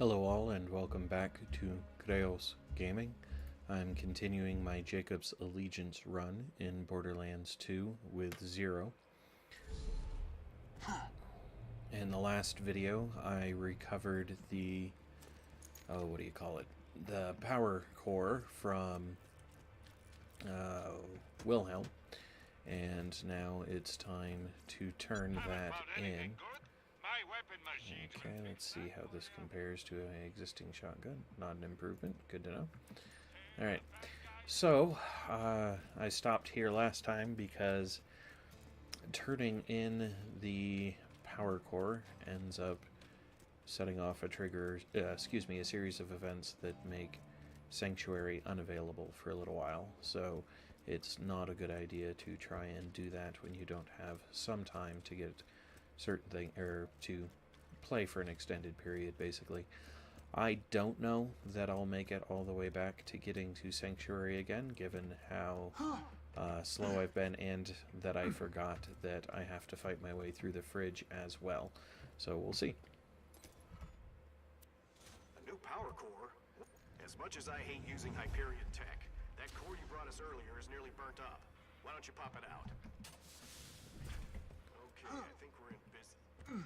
Hello all and welcome back to Greos Gaming. I'm continuing my Jacob's Allegiance run in Borderlands 2 with Zero. In the last video I recovered the, the power core from Wilhelm, and now it's time to turn that in. Okay, let's see how this compares to an existing shotgun. Not an improvement. Good to know. Alright, so I stopped here last time because turning in the power core ends up setting off a a series of events that make Sanctuary unavailable for a little while. So it's not a good idea to try and do that when you don't have some time to get certain thing or to play for an extended period, basically. I don't know that I'll make it all the way back to getting to Sanctuary again, given how slow I've been, and that I forgot that I have to fight my way through the fridge as well. So we'll see. A new power core? As much as I hate using Hyperion tech, that core you brought us earlier is nearly burnt up. Why don't you pop it out? Okay, I think we're in busy.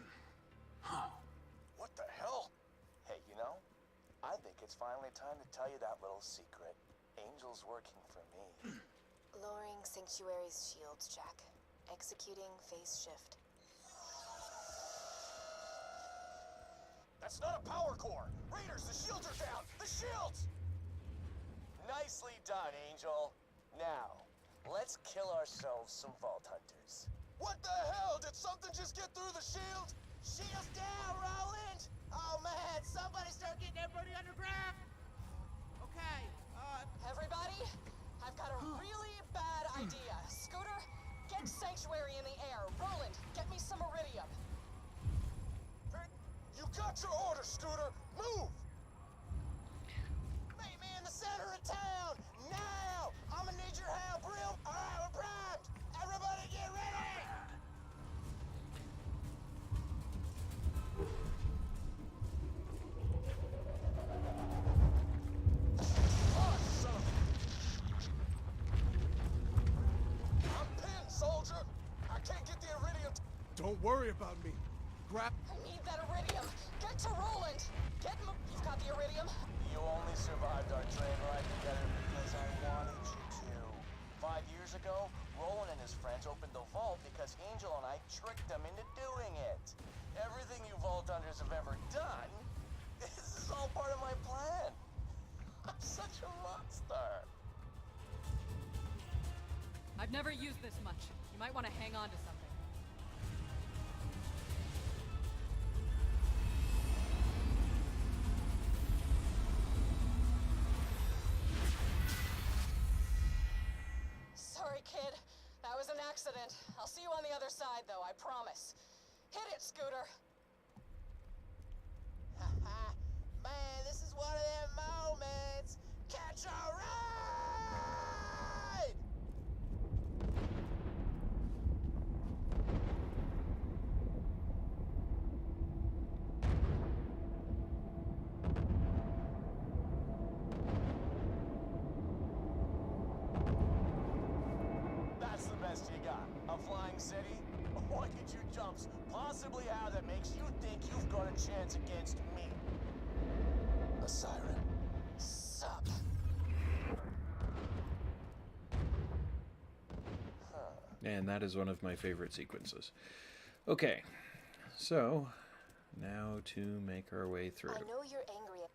What the hell? Hey, you know, I think it's finally time to tell you that little secret. Angel's working for me. Lowering Sanctuary's shields, Jack. Executing phase shift. That's not a power core! Raiders, the shields are down! The shields! Nicely done, Angel. Now, let's kill ourselves some Vault Hunters. What the hell? Did something just get through the shield? Shields down, Roland! Oh man, somebody start getting everybody underground! Okay, Everybody, I've got a really bad idea. Scooter, get Sanctuary in the air. Roland, get me some Iridium. You got your order, Scooter! Move! Meet me in the center of town! Now! I'm gonna need your help, real... Alright, we're primed! Everybody get ready! Oh, son of a... I'm pinned, soldier! I can't get the Iridium... don't worry about me. Grab... I need that Iridium. Get to Roland. Get him. You've got the Iridium. You only survived our train ride together because I wanted you to. 5 years ago, Roland and his friends opened the vault because Angel and I tricked them into doing it. Everything you Vault Hunters have ever done, this is all part of my plan. I'm such a rock star. I've never used this much. You might want to hang on to something. Sorry, kid. That was an accident. I'll see you on the other side, though, I promise. Hit it, Scooter. Man, this is one of them moments. Catch a ride! That's the best you got. A flying city? What could you jumps possibly have that makes you think you've got a chance against me? A siren. Sup. And that is one of my favorite sequences. Okay, so now to make our way through. I know you're angry at...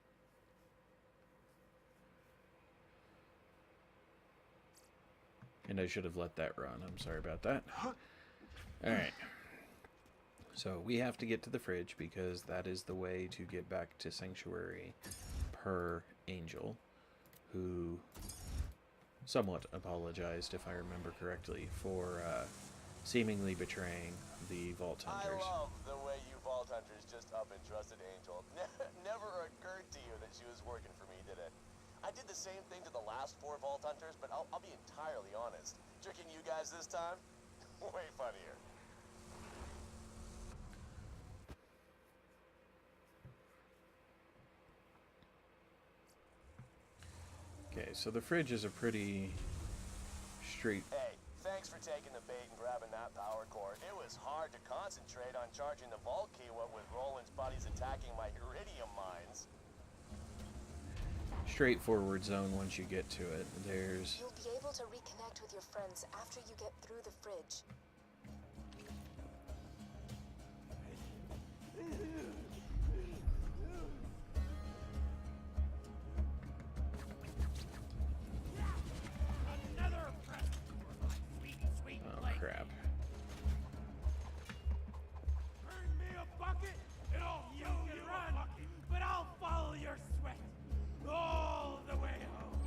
And I should have let that run. I'm sorry about that. Alright. So we have to get to the fridge because that is the way to get back to Sanctuary per Angel, who somewhat apologized, if I remember correctly, for seemingly betraying the Vault Hunters. I love the way you Vault Hunters just up and trusted Angel. Never occurred to you that she was working for me, did it? I did the same thing to the last 4 Vault Hunters, but I'll be entirely honest. Tricking you guys this time? Way funnier. Okay, so the fridge is a pretty straight... Hey, thanks for taking the bait and grabbing that power core. It was hard to concentrate on charging the vault key, what with Roland's buddies attacking my iridium mines. straightforward zone once you get to it. There's... You'll be able to reconnect with your friends after you get through the fridge. Oh, crap. Bring me a bucket, and I'll you run, but I'll follow your sweat all the way home.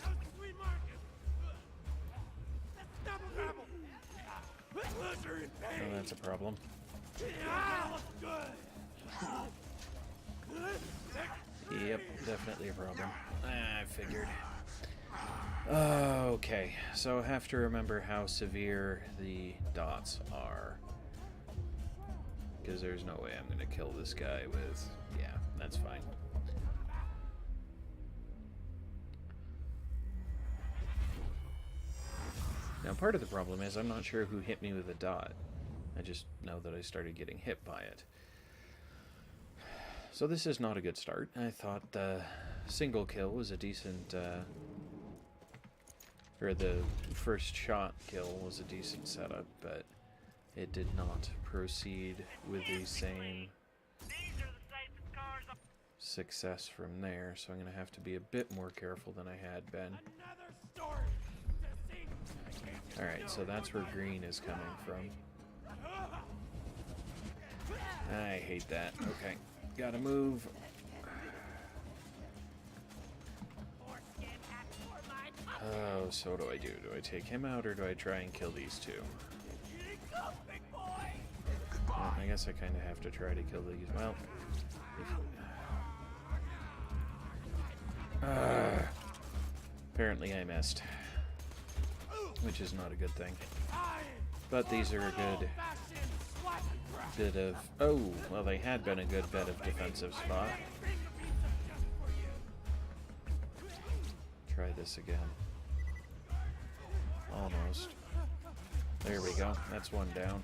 That was sweet Marcus. That's double grapple. Pleasure in Oh, pain. that's a problem. Ah, looks good. Yep, definitely a problem. I figured. Okay, so I have to remember how severe the dots are. Because there's no way I'm going to kill this guy with... Yeah, that's fine. Now, part of the problem is I'm not sure who hit me with a dot. I just know that I started getting hit by it. So this is not a good start. I thought the single kill was a decent... or the first shot kill was a decent setup, but it did not proceed with the same success from there, so I'm going to have to be a bit more careful than I had been. Another story to sing. Alright, so that's where green is coming from. I hate that. Okay, gotta move. Oh, so what do I do? Do I take him out or do I try and kill these two? Well, I guess I kind of have to try to kill these. Well, apparently I missed, which is not a good thing. But these are a good bit of... Oh, well, they had been a good bit of defensive spot. Try this again. Almost. There we go. That's one down.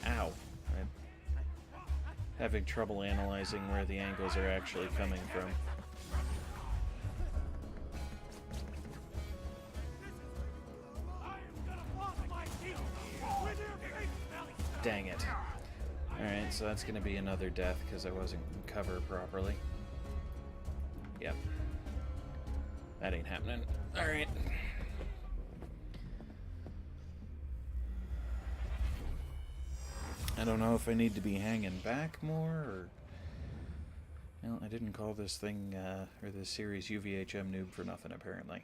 Ow. I'm having trouble analyzing where the angles are actually coming from. Dang it. Alright, so that's going to be another death because I wasn't in cover properly. Yep. That ain't happening. Alright. I don't know if I need to be hanging back more, or... Well, I didn't call this thing, or this series UVHM Newb for nothing, apparently.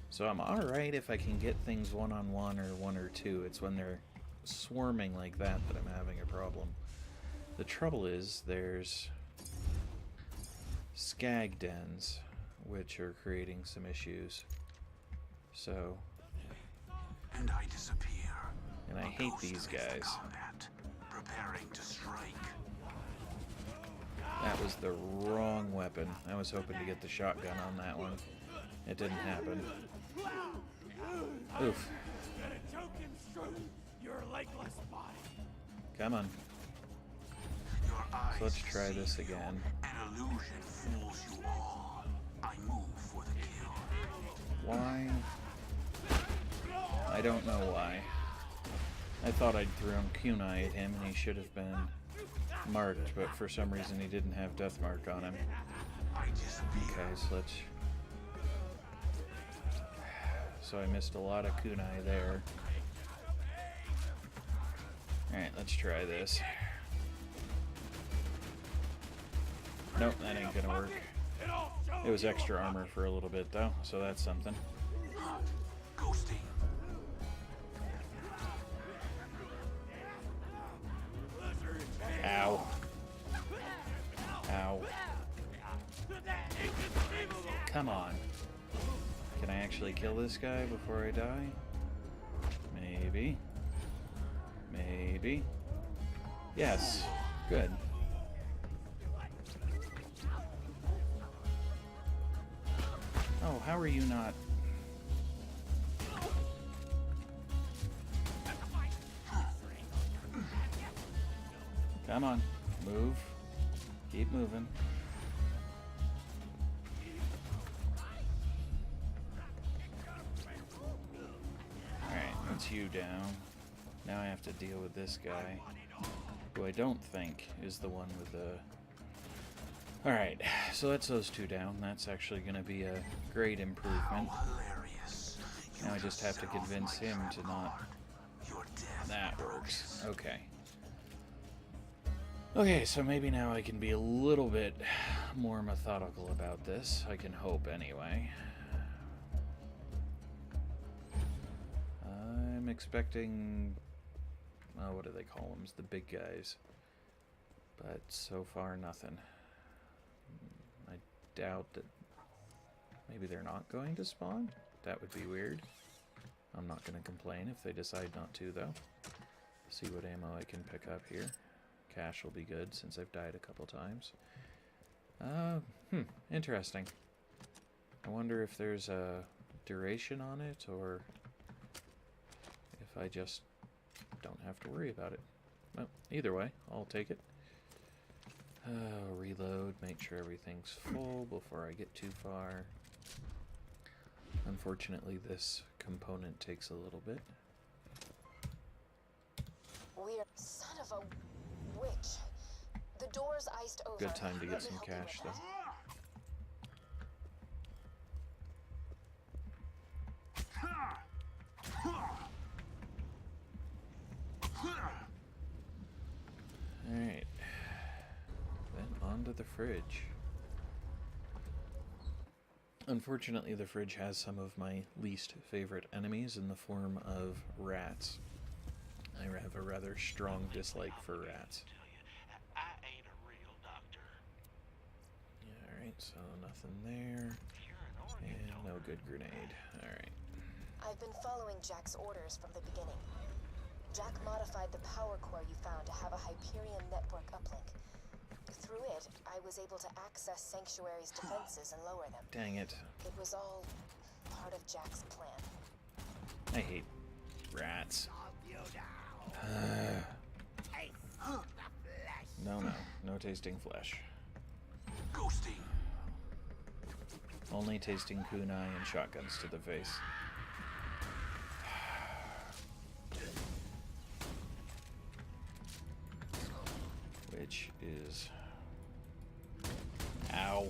So I'm alright if I can get things one-on-one or one or two. It's when they're swarming like that that I'm having a problem. The trouble is, there's skag dens, which are creating some issues. So... And I disappear. And I hate these guys. Combat, preparing to strike. That was the wrong weapon. I was hoping to get the shotgun on that one. It didn't happen. Oof. Come on. So let's try this again. An illusion fools you all. I move for the kill. Why? I don't know why. I thought I'd thrown kunai at him and he should have been marked, but for some reason he didn't have death mark on him. Okay, so let's... So I missed a lot of kunai there. Alright, let's try this. Nope, that ain't gonna work. It was extra armor for a little bit though, so that's something. Ghosting. Ow. Ow. Come on. Can I actually kill this guy before I die? Maybe. Maybe. Yes. Good. Oh, how are you not... Come on. Move. Keep moving. Alright, that's you down. Now I have to deal with this guy, who I don't think is the one with the... Alright, so that's those two down. That's actually going to be a great improvement. Now I just have to convince him to not... That works. Okay. Okay, so maybe now I can be a little bit more methodical about this. I can hope, anyway. I'm expecting... Oh, what do they call them? The big guys. But so far, nothing. I doubt that... Maybe they're not going to spawn? That would be weird. I'm not going to complain if they decide not to, though. See what ammo I can pick up here. Cash will be good since I've died a couple times. Interesting. I wonder if there's a duration on it, or if I just don't have to worry about it. Well, either way, I'll take it. Reload, make sure everything's full before I get too far. Unfortunately, this component takes a little bit. We're son of a witch. The door's iced over. Good time to get some cash, though. Alright. Then on to the fridge. Unfortunately, the fridge has some of my least favorite enemies in the form of rats. I have a rather strong dislike for rats. Alright, so nothing there. And no good grenade. Alright. I've been following Jack's orders from the beginning. Jack modified the power core you found to have a Hyperion network uplink. Through it, I was able to access Sanctuary's defenses and lower them. Dang it. It was all part of Jack's plan. I hate rats. No tasting flesh. Ghosting. Only tasting kunai and shotguns to the face. Which is... Ow.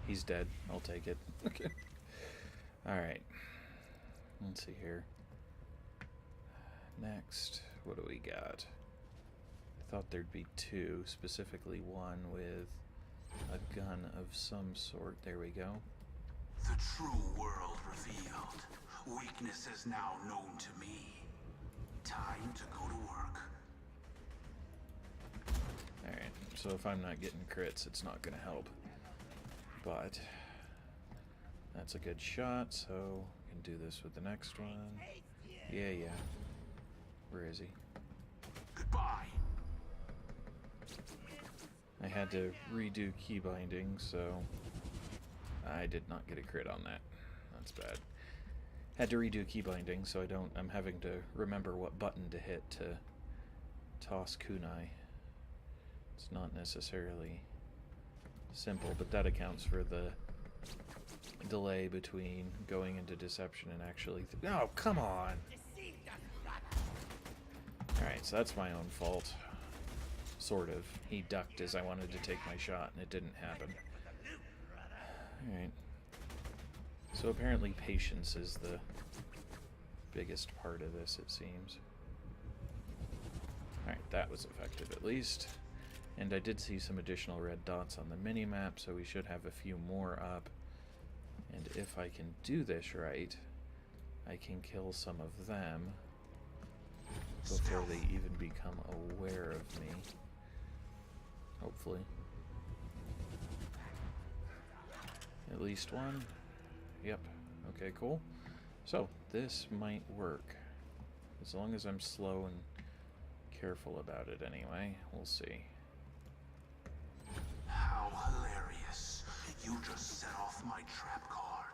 He's dead. I'll take it. Okay. Alright. Let's see here. Next, what do we got? I thought there'd be two, specifically one with a gun of some sort. There we go. The true world revealed. Weakness is now known to me. Time to go to work. Alright, so if I'm not getting crits, it's not going to help. But that's a good shot, so we can do this with the next one. Yeah. Where is he? Goodbye. I had to redo key binding, so I did not get a crit on that. That's bad. Had to redo key binding, so I'm having to remember what button to hit to toss kunai. It's not necessarily simple, but that accounts for the delay between going into deception and actually... Oh, come on! Alright, so that's my own fault. Sort of. He ducked as I wanted to take my shot, and it didn't happen. Alright. So apparently patience is the biggest part of this, it seems. Alright, that was effective at least. And I did see some additional red dots on the mini-map, so we should have a few more up. And if I can do this right, I can kill some of them before they even become aware of me. Hopefully. At least one. Yep. Okay, cool. So, this might work. As long as I'm slow and careful about it anyway. We'll see. How hilarious. You just set off my trap card.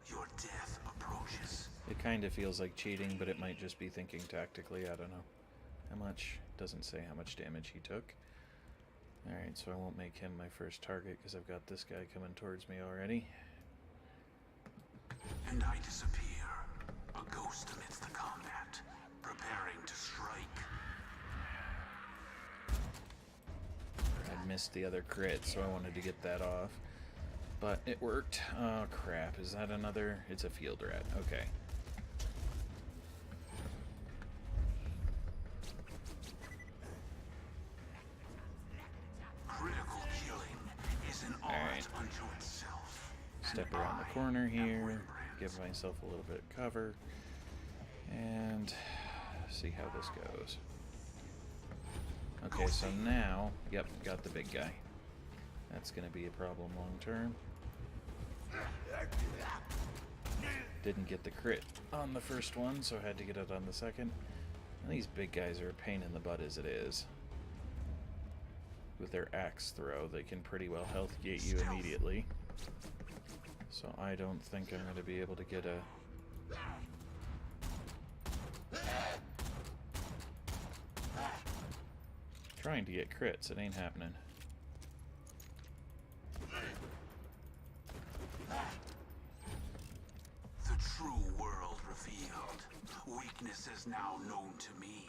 Your death approaches. It kind of feels like cheating, but it might just be thinking tactically. I don't know. How much? Doesn't say how much damage he took. Alright, so I won't make him my first target because I've got this guy coming towards me already. And I disappear, a ghost amidst the combat, preparing to strike. I missed the other crit, so I wanted to get that off. But it worked. Oh crap, is that another? It's a field rat. Okay. Critical killing is an art unto itself. Step around the corner here, give myself a little bit of cover, and see how this goes. Okay, so now, yep, got the big guy. That's going to be a problem long term. Didn't get the crit on the first one, so I had to get it on the second. And these big guys are a pain in the butt as it is. With their axe throw, they can pretty well health gate you immediately. So I don't think I'm going to be able to get a... Trying to get crits, it ain't happening. The true world revealed. Weakness is now known to me.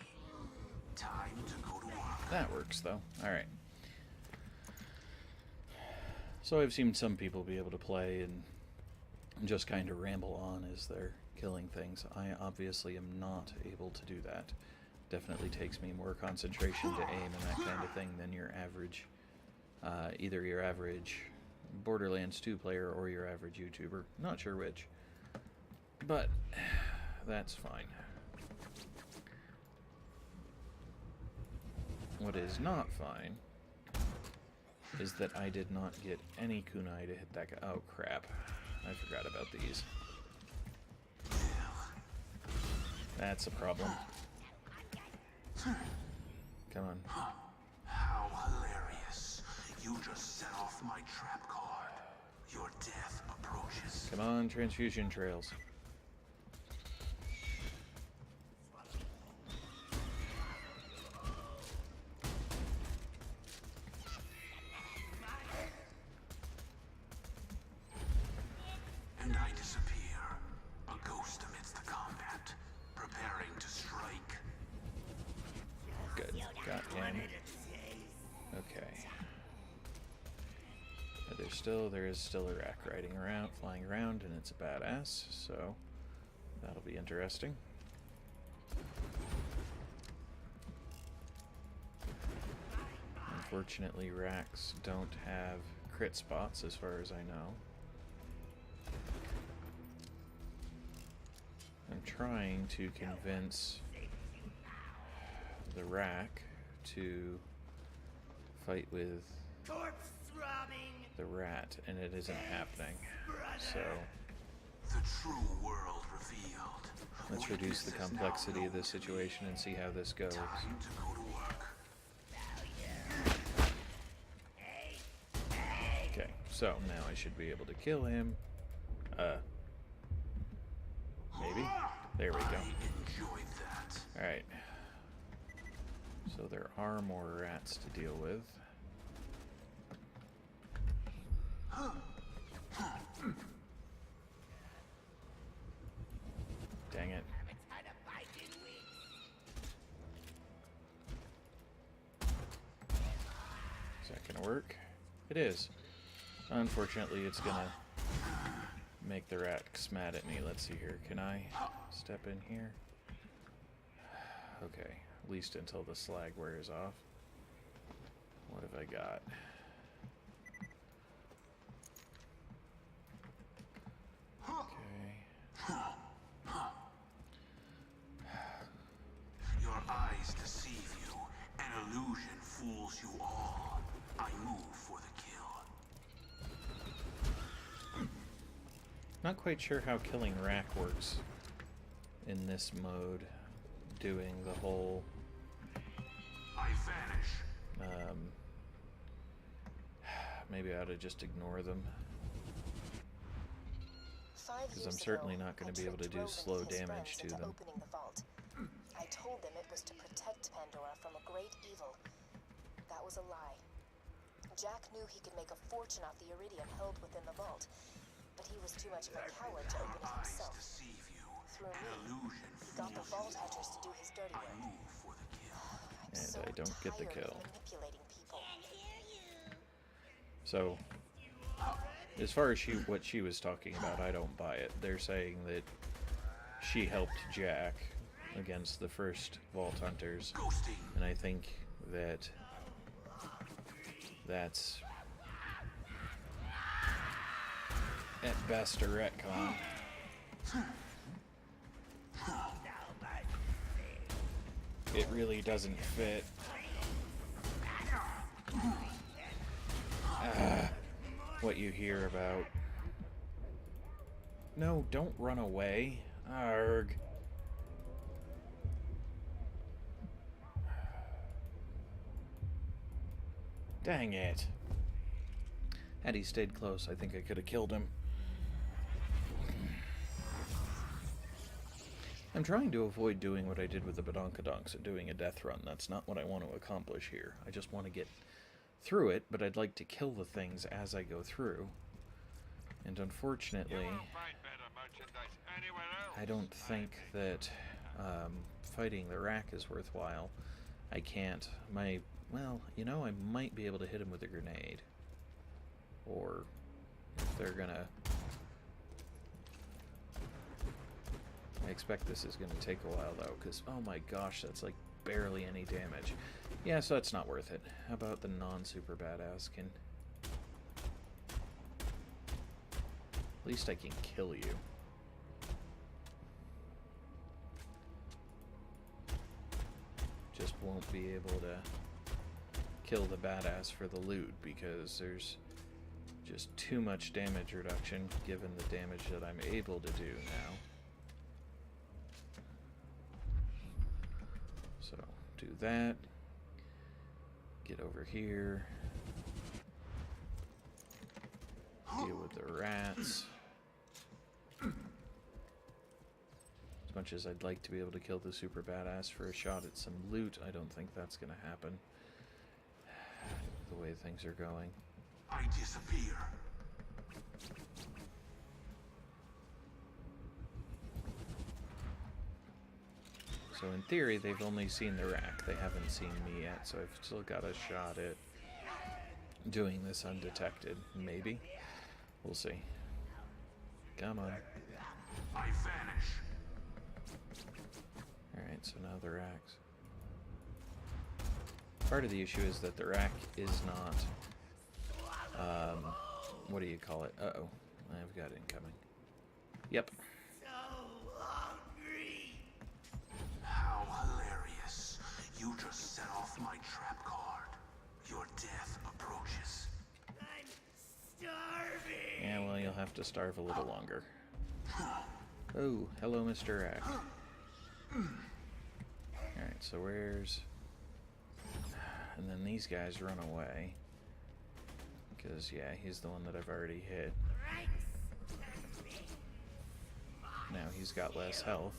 Time to go to work. That works, though. Alright. So I've seen some people be able to play and just kind of ramble on as they're killing things. I obviously am not able to do that. Definitely takes me more concentration to aim and that kind of thing than your average, either your average Borderlands 2 player or your average YouTuber. Not sure which. But that's fine. What is not fine is that I did not get any kunai to hit that guy. Oh crap. I forgot about these. That's a problem. Come on. How hilarious. You just set off my trap card. Your death approaches. Come on, transfusion trails. And I disappear, a ghost amidst the combat, preparing to strike. Good. Got him. Okay. But there is still a rack flying around, and it's a badass, so that'll be interesting. Unfortunately, racks don't have crit spots as far as I know. I'm trying to convince the rack to fight with the rat, and it isn't happening. So The true world revealed. let's reduce the complexity of this situation and see how this goes. Time to go to work. Okay, so now I should be able to kill him. Maybe? There we go. I enjoyed that. Alright. So there are more rats to deal with. Dang it. Is that gonna work? It is. Unfortunately, it's gonna make the rats mad at me. Let's see here. Can I step in here? Okay, at least until the slag wears off. What have I got? Okay. Your eyes deceive you. An illusion fools you all. I move for the kill. Not quite sure how killing Rack works in this mode, doing the whole I vanish. Maybe I ought to just ignore them, 5 because years I'm certainly ago, not going I to be able to tricked do Roland slow and his damage friends to into them. opening the vault. I told them it was to protect Pandora from a great evil. That was a lie. Jack knew he could make a fortune off the iridium held within the vault, but he was too much of a coward to open it Eyes himself. deceive you. Through An me, illusion he got the fools vault you. hunters to do his dirty I work. move for the kill. I'm And so I don't get the tired kill. of manipulating people. So, as far as what she was talking about, I don't buy it. They're saying that she helped Jack against the first Vault Hunters, Ghosting. and I think that that's at best a retcon. It really doesn't fit. What you hear about. No, don't run away. Arg. Dang it. Had he stayed close, I think I could have killed him. I'm trying to avoid doing what I did with the Badonkadonks and doing a death run. That's not what I want to accomplish here. I just want to get through it, but I'd like to kill the things as I go through. And unfortunately, I don't think that fighting the Rack is worthwhile. I can't. Well, you know, I might be able to hit him with a grenade. Or if they're gonna... I expect this is gonna take a while though, because oh my gosh, that's like barely any damage. Yeah, so that's not worth it. How about the non-super badass can... At least I can kill you. Just won't be able to kill the badass for the loot because there's just too much damage reduction given the damage that I'm able to do now. So, do that. Get over here. Deal with the rats. As much as I'd like to be able to kill the super badass for a shot at some loot, I don't think that's going to happen. The way things are going. I disappear. So in theory, they've only seen the Rack. They haven't seen me yet, so I've still got a shot at doing this undetected. Maybe. We'll see. Come on. I vanish. Alright, so now the Racks. Part of the issue is that the Rack is not... what do you call it? Uh-oh. I've got incoming. Yep. How hilarious. You just set off my trap card. Your death approaches. I'm starving. Yeah, well, you'll have to starve a little longer. Oh, hello, Mr. Rack. Alright, so where's... And then these guys run away. Because, yeah, he's the one that I've already hit. Now he's got less health.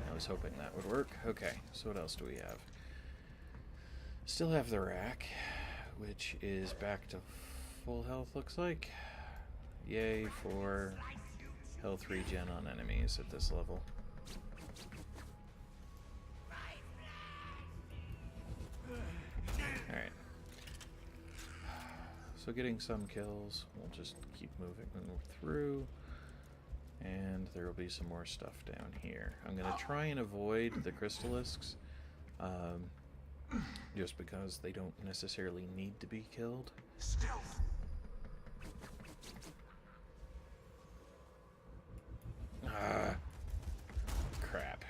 I was hoping that would work. Okay, so what else do we have? Still have the Rack, which is back to full health, looks like. Yay for health regen on enemies at this level. Alright. So getting some kills. We'll just keep moving through. And there will be some more stuff down here. I'm going to try and avoid the crystalisks. Just because they don't necessarily need to be killed. Stealth. Ah, crap.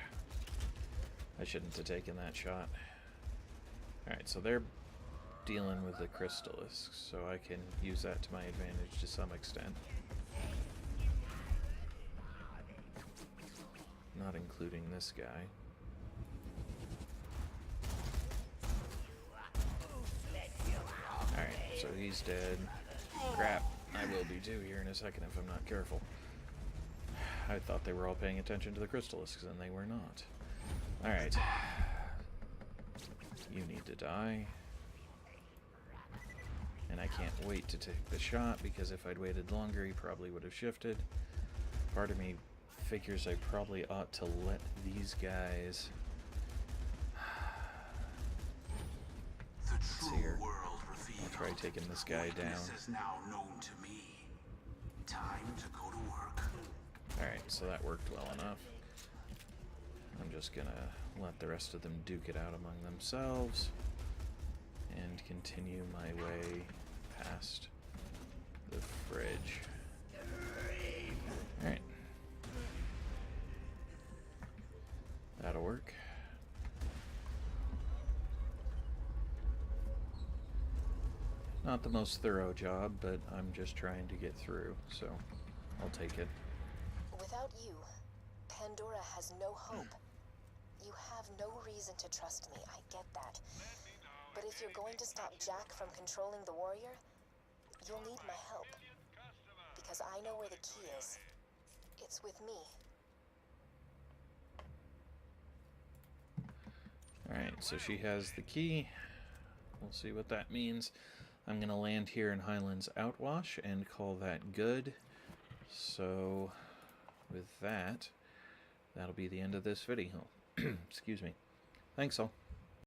I shouldn't have taken that shot. Alright, so they're dealing with the crystalisks, so I can use that to my advantage to some extent. not including this guy. Alright, so he's dead. Crap, I will be too here in a second if I'm not careful. I thought they were all paying attention to the crystalisks, and they were not. Alright. You need to die. And I can't wait to take the shot, because if I'd waited longer, he probably would have shifted. Part of me figures I probably ought to let these guys... The true here. world revealed. I'll try taking this guy down. Weakness is now known to me. Time to go to work. Alright, so that worked well enough. I'm just gonna let the rest of them duke it out among themselves and continue my way past the fridge. Alright. That'll work. Not the most thorough job, but I'm just trying to get through, so I'll take it. Without you, Pandora has no hope. You have no reason to trust me, I get that. But if you're going to stop Jack from controlling the warrior, you'll need my help. Because I know where the key is. It's with me. Alright, so she has the key. We'll see what that means. I'm going to land here in Highlands Outwash and call that good. So, with that, that'll be the end of this video. Excuse me. Thanks all.